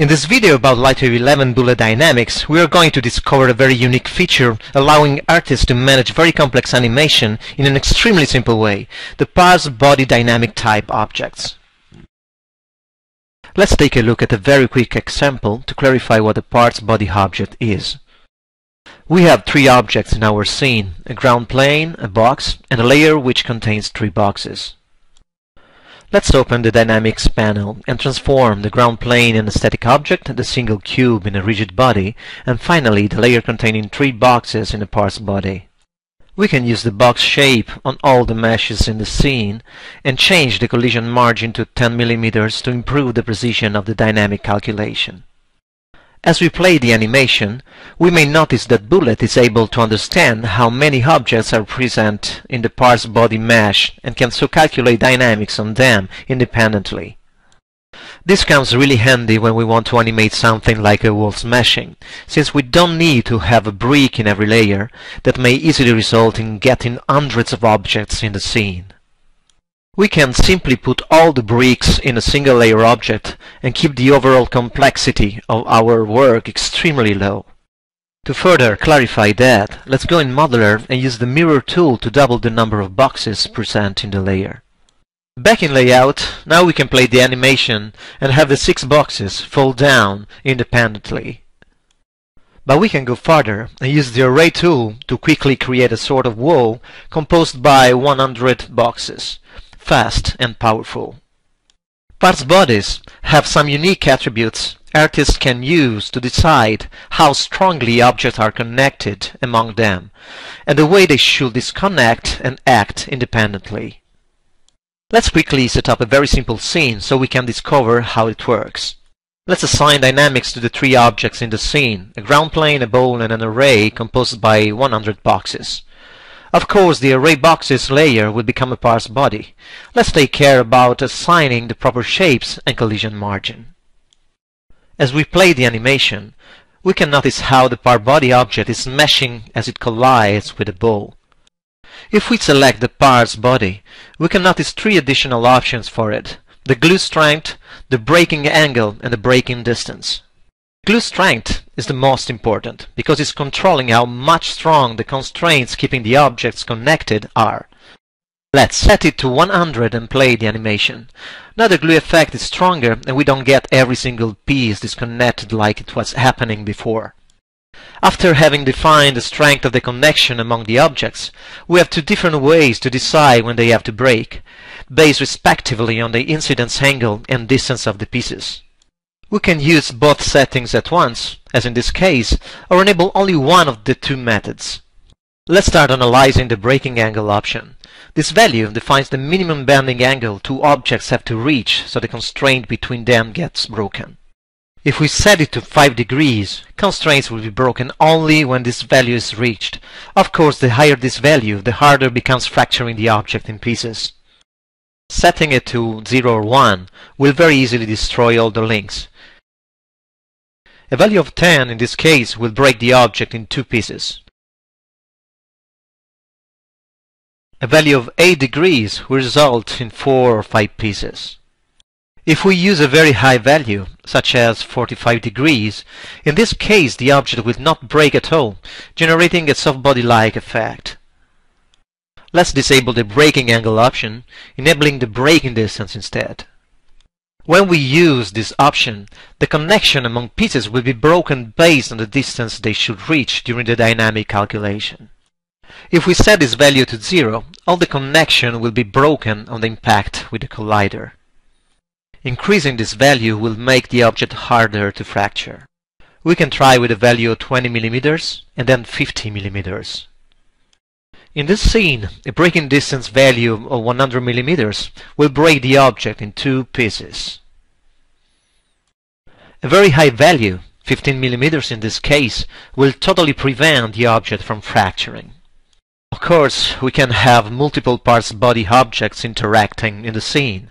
In this video about LightWave 11 Bullet Dynamics, we are going to discover a very unique feature allowing artists to manage very complex animation in an extremely simple way, the parse body dynamic type objects. Let's take a look at a very quick example to clarify what a parse body object is. We have three objects in our scene, a ground plane, a box, and a layer which contains three boxes. Let's open the Dynamics panel and transform the ground plane in a static object, the single cube in a rigid body, and finally the layer containing three boxes in a parse body. We can use the box shape on all the meshes in the scene and change the collision margin to 10 mm to improve the precision of the dynamic calculation. As we play the animation, we may notice that Bullet is able to understand how many objects are present in the parse body mesh and can so calculate dynamics on them independently. This comes really handy when we want to animate something like a wall smashing, since we don't need to have a brick in every layer that may easily result in getting hundreds of objects in the scene. We can simply put all the bricks in a single layer object and keep the overall complexity of our work extremely low. To further clarify that, let's go in Modeler and use the Mirror tool to double the number of boxes present in the layer. Back in Layout, now we can play the animation and have the 6 boxes fall down independently. But we can go farther and use the Array tool to quickly create a sort of wall composed by 100 boxes. Fast and powerful. Parse bodies have some unique attributes artists can use to decide how strongly objects are connected among them, and the way they should disconnect and act independently. Let's quickly set up a very simple scene so we can discover how it works. Let's assign dynamics to the three objects in the scene, a ground plane, a ball, and an array composed by 100 boxes. Of course, the array boxes layer will become a parse body. Let's take care about assigning the proper shapes and collision margin. As we play the animation, we can notice how the parse body object is meshing as it collides with the ball. If we select the parse body, we can notice three additional options for it: the glue strength, the breaking angle, and the breaking distance. Glue strength is the most important because it's controlling how much strong the constraints keeping the objects connected are. Let's set it to 100 and play the animation. Now the glue effect is stronger and we don't get every single piece disconnected like it was happening before. After having defined the strength of the connection among the objects, we have two different ways to decide when they have to break, based respectively on the incidence angle and distance of the pieces. We can use both settings at once, as in this case, or enable only one of the two methods. Let's start analyzing the breaking angle option. This value defines the minimum bending angle two objects have to reach so the constraint between them gets broken. If we set it to 5 degrees, constraints will be broken only when this value is reached. Of course, the higher this value, the harder becomes fracturing the object in pieces. Setting it to 0 or 1 will very easily destroy all the links. A value of 10 in this case will break the object in two pieces. A value of 8 degrees will result in 4 or 5 pieces. If we use a very high value, such as 45 degrees, in this case the object will not break at all, generating a soft body-like effect. Let's disable the breaking angle option, enabling the breaking distance instead. When we use this option, the connection among pieces will be broken based on the distance they should reach during the dynamic calculation. If we set this value to 0, all the connection will be broken on the impact with the collider. Increasing this value will make the object harder to fracture. We can try with a value of 20 mm and then 50 mm. In this scene, a breaking distance value of 100 mm will break the object in two pieces. A very high value, 15 mm in this case, will totally prevent the object from fracturing. Of course, we can have multiple parse body objects interacting in the scene.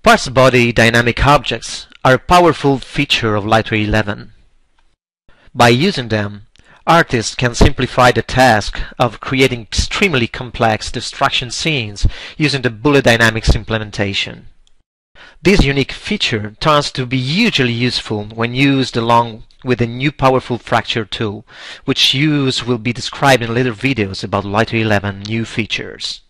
Parse body dynamic objects are a powerful feature of LightWave 11. By using them, artists can simplify the task of creating extremely complex destruction scenes using the Bullet Dynamics implementation. This unique feature turns to be hugely useful when used along with the new powerful fracture tool, which use will be described in later videos about LightWave 11 new features.